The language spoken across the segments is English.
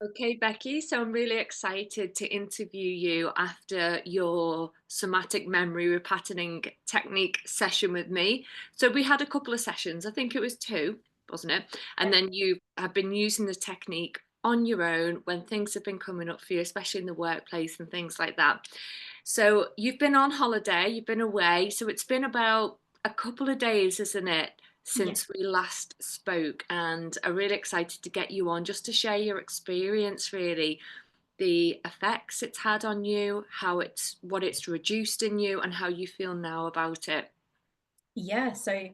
Okay, Becky, so I'm really excited to interview you after your somatic memory repatterning technique session with me. So we had a couple of sessions, I think it was two, wasn't it? And then you have been using the technique on your own when things have been coming up for you, especially in the workplace and things like that. So you've been on holiday, you've been away, so it's been about a couple of days, isn't it? Yeah. Since we last spoke, and I'm really excited to get you on just to share your experience, really, the effects it's had on you, how it's what it's reduced in you, and how you feel now about it. Yeah, so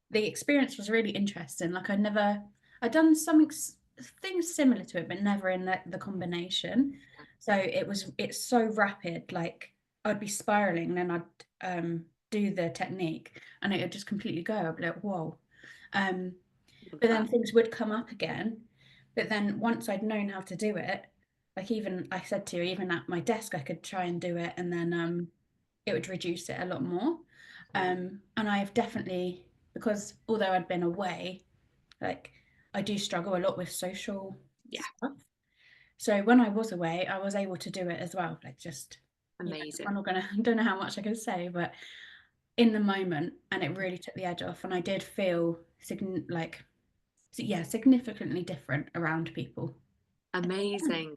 the experience was really interesting. I'd done things similar to it, but never in the combination. So it's so rapid. Like I'd be spiraling, then I'd do the technique, and it would just completely go. I'd be like, whoa. Um, Love but then that. things would come up again. But then once I'd known how to do it, like even I said to you, even at my desk, I could try and do it, and then it would reduce it a lot more. And I have definitely, because although I'd been away, like I do struggle a lot with social Yeah, stuff. So when I was away, I was able to do it as well. Like just, amazing. I'm not gonna, I don't know how much I can say, but in the moment, and it really took the edge off. And I did feel significantly different around people. Amazing.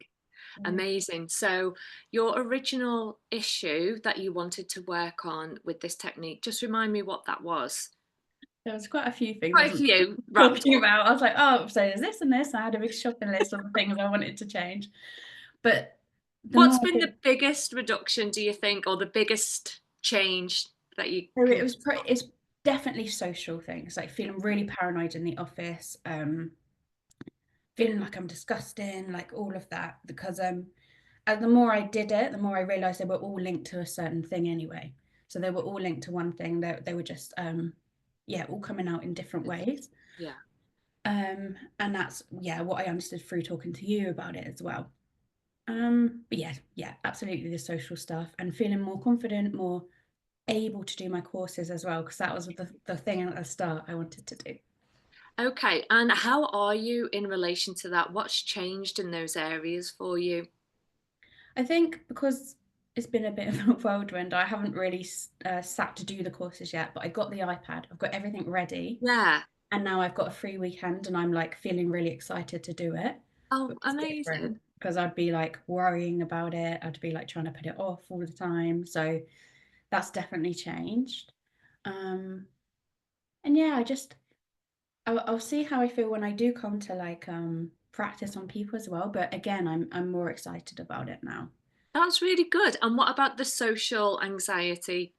Yeah. Amazing. So, your original issue that you wanted to work on with this technique, just remind me what that was. There was quite a few things I Quite a wasn't few wrapped talking up. about. I was like, oh, so there's this and this. I had a big shopping list of the things I wanted to change. But the more What's I been did, the biggest reduction, do you think, or the biggest change that you so can? it's definitely social things, like feeling really paranoid in the office, feeling like I'm disgusting, like all of that. Because and the more I did it, the more I realized they were all linked to a certain thing anyway. So they were all linked to one thing. They were just yeah, all coming out in different ways. Yeah, And that's yeah, what I understood through talking to you about it as well. But yeah, absolutely the social stuff and feeling more confident, more able to do my courses as well, because that was the thing at the start I wanted to do. okay. And how are you in relation to that? What's changed in those areas for you? I think because it's been a bit of a whirlwind, I haven't really sat to do the courses yet, but I got the iPad, I've got everything ready, Yeah. and now I've got a free weekend and I'm like feeling really excited to do it, Oh, which is different amazing. because I'd be like worrying about it, I'd be like trying to put it off all the time. So that's definitely changed. Um, and yeah, I'll see how I feel when I do come to like practice on people as well. But again, I'm more excited about it now. That's really good. And what about the social anxiety?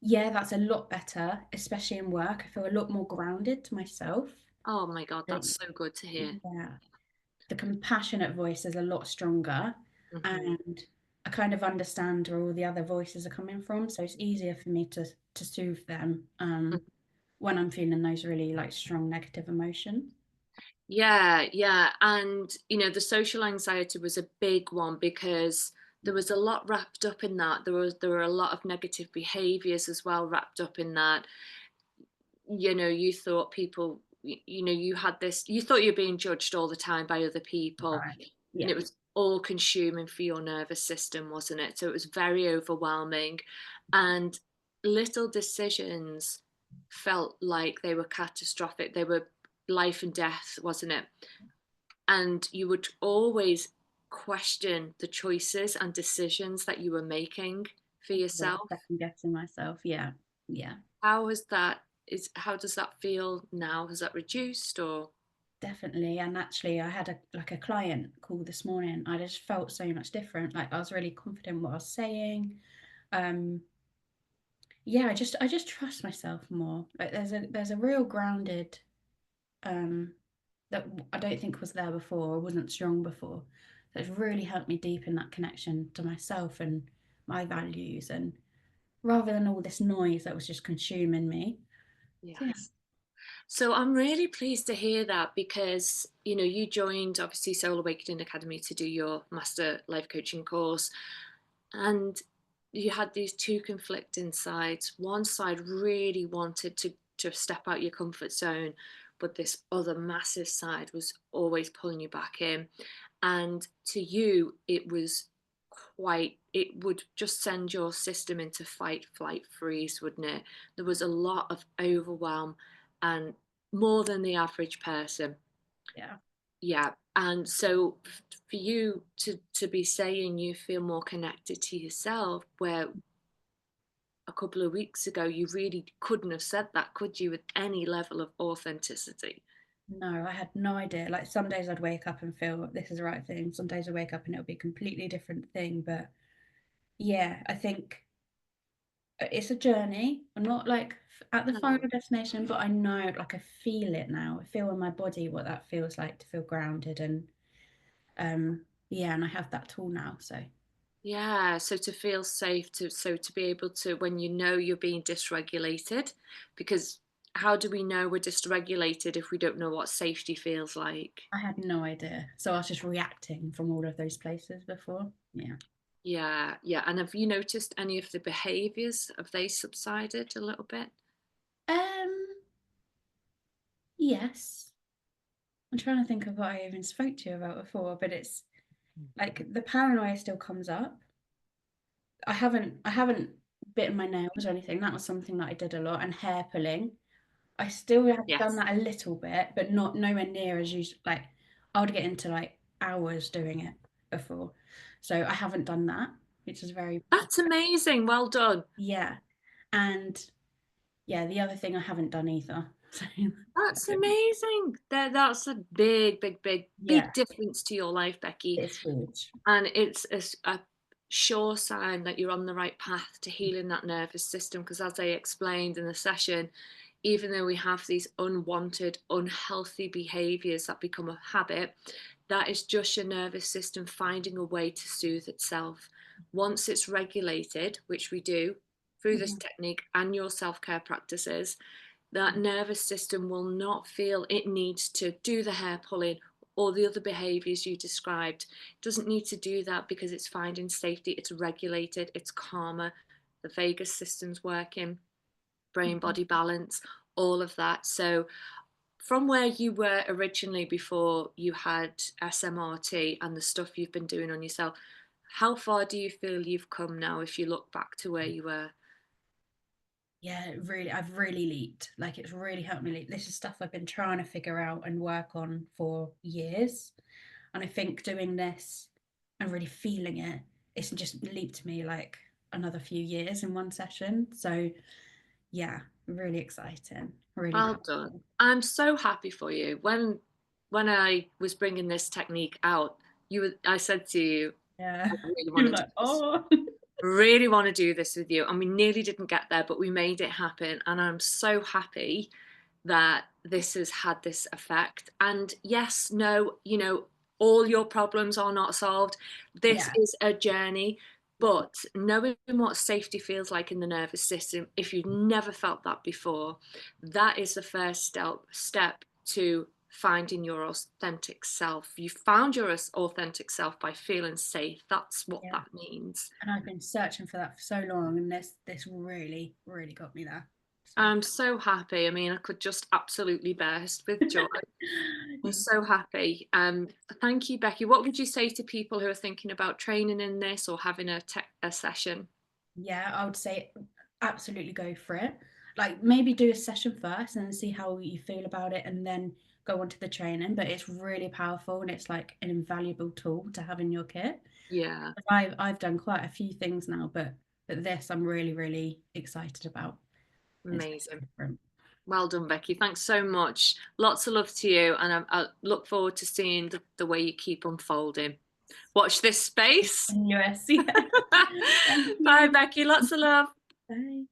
Yeah, that's a lot better, especially in work. I feel a lot more grounded to myself. Oh my God, Like, that's so good to hear. yeah, the compassionate voice is a lot stronger, Hmm. and I kind of understand where all the other voices are coming from. So it's easier for me to soothe them when I'm feeling those really like strong negative emotions. Yeah, yeah. And, the social anxiety was a big one because there was a lot wrapped up in that. There were a lot of negative behaviors as well wrapped up in that. You thought people, you had this, you thought you were being judged all the time by other people, Right. and Yeah. it was all consuming for your nervous system, wasn't it? So it was very overwhelming. And little decisions felt like they were catastrophic. They were life and death, wasn't it? And you would always question the choices and decisions that you were making for Always yourself. second guessing myself. Yeah. Yeah. How does that feel now? Has that reduced or? Definitely. And actually I had a client call this morning. I just felt so much different. Like I was really confident in what I was saying. Um yeah, I just trust myself more. Like there's a real grounded um that I don't think was there before or wasn't strong before. So it's really helped me deepen that connection to myself and my values, and rather than all this noise that was just consuming me. So yeah. Yes. So I'm really pleased to hear that because you joined obviously Soul Awakening Academy to do your master life coaching course, and you had these two conflicting sides. One side really wanted to step out your comfort zone, but this other massive side was always pulling you back in. And to you, it was it would just send your system into fight, flight, freeze, wouldn't it? There was a lot of overwhelm and more than the average person. Yeah. Yeah. And so for you to be saying you feel more connected to yourself, where a couple of weeks ago you really couldn't have said that, could you, with any level of authenticity? No, I had no idea. Like some days I'd wake up and feel this is the right thing. Some days I wake up and it'll be a completely different thing. But yeah, I think it's a journey. I'm not like at the No. final destination, but I know, like I feel it now. I feel in my body what that feels like to feel grounded and yeah, and I have that tool now. So Yeah, so to feel safe, to be able to, when you know you're being dysregulated, because how do we know we're dysregulated if we don't know what safety feels like? I had no idea. So I was just reacting from all of those places before. Yeah. Yeah, yeah. And have you noticed any of the behaviors? Have they subsided a little bit? Um, yes. I'm trying to think of what I even spoke to you about before, but it's like the paranoia still comes up. I haven't bitten my nails or anything. That was something that I did a lot, and hair pulling. I still have done Yes. that a little bit, but not nowhere near as usual. Like I would get into like hours doing it before. So I haven't done that, which is very That's amazing. Well done. yeah. And yeah, the other thing I haven't done either. So That's amazing. That's a big, big, big, yeah, big difference to your life, Becky. it's huge. And it's a sure sign that you're on the right path to healing that nervous system. Because as I explained in the session, even though we have these unwanted, unhealthy behaviors that become a habit, that is just your nervous system finding a way to soothe itself. Once it's regulated, which we do through this Mhm. technique and your self care practices, that nervous system will not feel it needs to do the hair pulling or the other behaviors you described. It doesn't need to do that because it's finding safety, it's regulated, it's calmer, the vagus system's working, brain Mhm. body balance, all of that. So, from where you were originally before you had SMRT and the stuff you've been doing on yourself, how far do you feel you've come now if you look back to where you were? Yeah, really, I've really leaped. Like it's really helped me leap. This is stuff I've been trying to figure out and work on for years. And I think doing this and really feeling it, it's just leaped me like another few years in one session. So yeah, really exciting. Really Well done. powerful. I'm so happy for you. When I was bringing this technique out, I said to you, Yeah. I really want You're to do like, this. oh. Really want to do this with you. And we nearly didn't get there, but we made it happen. And I'm so happy that this has had this effect. And yes, no, all your problems are not solved. This Yeah. is a journey. But knowing what safety feels like in the nervous system, if you've never felt that before, that is the first step to finding your authentic self. You found your authentic self by feeling safe. That's what Yeah. that means. And I've been searching for that for so long, and this really, really got me there. So I'm so happy. I mean, I could just absolutely burst with joy. I'm so happy. Thank you, Becky. What would you say to people who are thinking about training in this or having a session? yeah, I would say absolutely go for it. Like maybe do a session first and then see how you feel about it and then go on to the training. But it's really powerful and it's like an invaluable tool to have in your kit. Yeah, I've done quite a few things now, but this I'm really, really excited about. It's amazing. different. Well done, Becky. Thanks so much. Lots of love to you, and I look forward to seeing the way you keep unfolding. Watch this space. In US, yeah. Thank Bye, you. Becky. Lots of love. Bye.